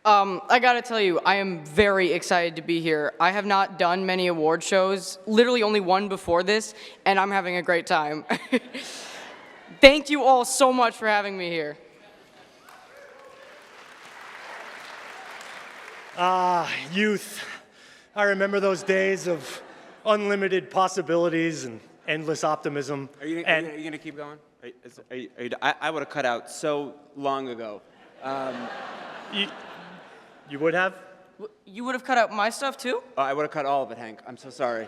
I gotta tell you, I am very excited to be here. I have not done many award shows, literally only one before this, and I'm having a great time. Thank you all so much for having me here. Youth. I remember those days of unlimited possibilities and endless optimism. Are you going to keep going? I would have cut out so long ago. You would have? You would have cut out my stuff too? I would have cut all of it, Hank. I'm so sorry.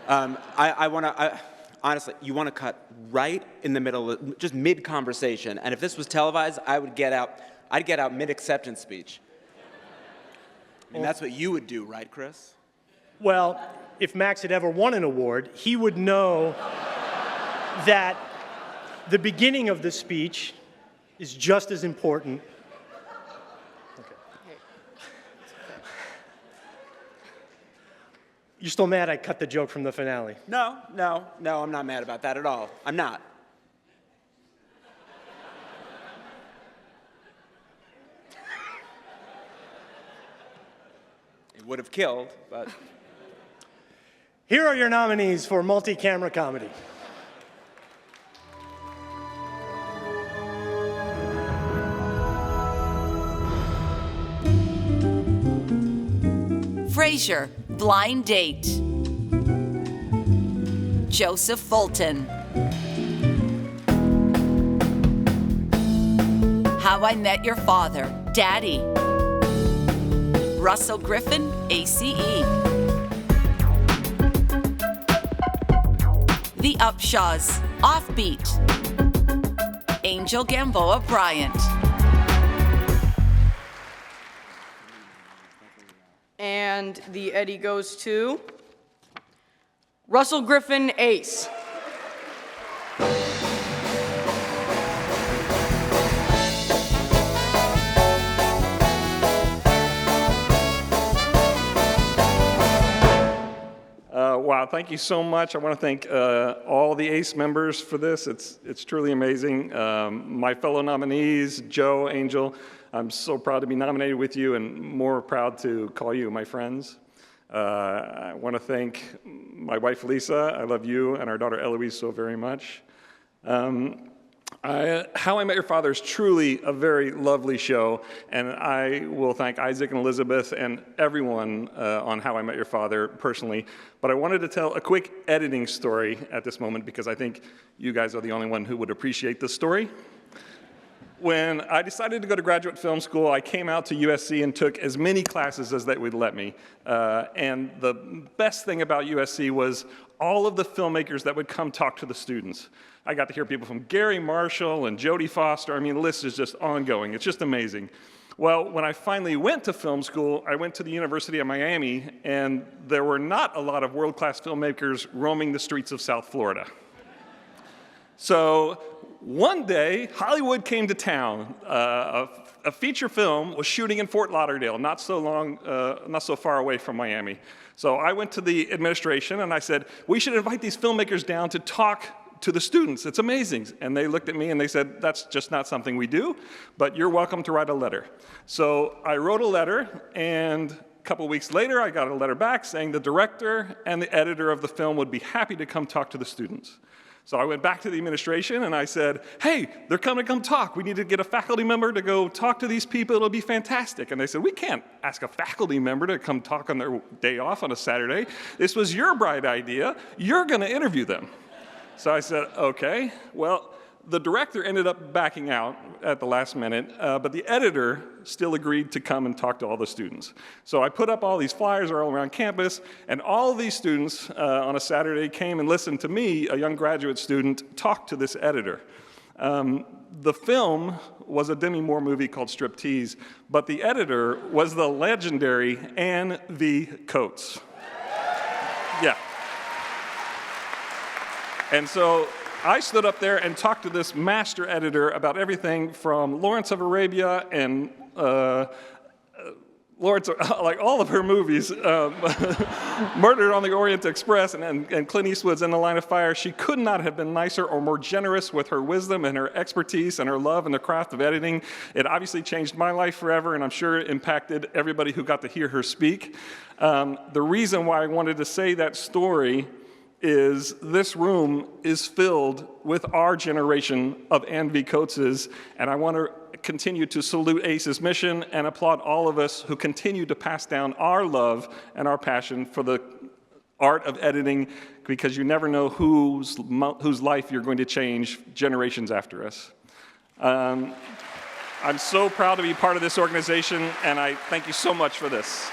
Honestly, you want to cut right in the middle, just mid-conversation. And if this was televised, I'd get out mid-acceptance speech. I mean, that's what you would do, right, Chris? Well, if Max had ever won an award, he would know that the beginning of the speech is just as important. You're still mad I cut the joke from the finale? No, I'm not mad about that at all. I'm not. It would have killed, but... Here are your nominees for multi-camera comedy. Frasier, Blind Date. Joseph Fulton. How I Met Your Father, Daddy. Russell Griffin, ACE. The Upshaws, Offbeat. Angel Gamboa Bryant. And the Eddie goes to Russell Griffin, Ace. Wow, thank you so much. I want to thank all the ACE members for this. It's truly amazing. My fellow nominees, Joe, Angel, I'm so proud to be nominated with you and more proud to call you my friends. I want to thank my wife, Lisa. I love you and our daughter, Eloise, so very much. How I Met Your Father is truly a very lovely show, and I will thank Isaac and Elizabeth and everyone on How I Met Your Father personally. But I wanted to tell a quick editing story at this moment because I think you guys are the only one who would appreciate this story. When I decided to go to graduate film school, I came out to USC and took as many classes as they would let me. And the best thing about USC was all of the filmmakers that would come talk to the students. I got to hear people from Gary Marshall and Jodie Foster. I mean, the list is just ongoing. It's just amazing. Well, when I finally went to film school, I went to the University of Miami, and there were not a lot of world-class filmmakers roaming the streets of South Florida. So one day, Hollywood came to town. A feature film was shooting in Fort Lauderdale, not so far away from Miami. So I went to the administration and I said, we should invite these filmmakers down to talk to the students. It's amazing. And they looked at me and they said, that's just not something we do, but you're welcome to write a letter. So I wrote a letter, and a couple weeks later, I got a letter back saying the director and the editor of the film would be happy to come talk to the students. So I went back to the administration and I said, hey, they're coming to come talk. We need to get a faculty member to go talk to these people. It'll be fantastic. And they said, we can't ask a faculty member to come talk on their day off on a Saturday. This was your bright idea. You're going to interview them. So I said, okay. Well, the director ended up backing out at the last minute, but the editor still agreed to come and talk to all the students. So I put up all these flyers all around campus, and all of these students on a Saturday came and listened to me, a young graduate student, talk to this editor. The film was a Demi Moore movie called Striptease, but the editor was the legendary Anne V. Coates. Yeah. And so I stood up there and talked to this master editor about everything from Lawrence of Arabia and Lawrence, like all of her movies, Murder on the Orient Express and Clint Eastwood's In the Line of Fire, she could not have been nicer or more generous with her wisdom and her expertise and her love and the craft of editing. It obviously changed my life forever, and I'm sure it impacted everybody who got to hear her speak. The reason why I wanted to say that story is this room is filled with our generation of Ann V. Coateses, and I want to continue to salute ACE's mission and applaud all of us who continue to pass down our love and our passion for the art of editing, because you never know whose life you're going to change generations after us. I'm so proud to be part of this organization, and I thank you so much for this.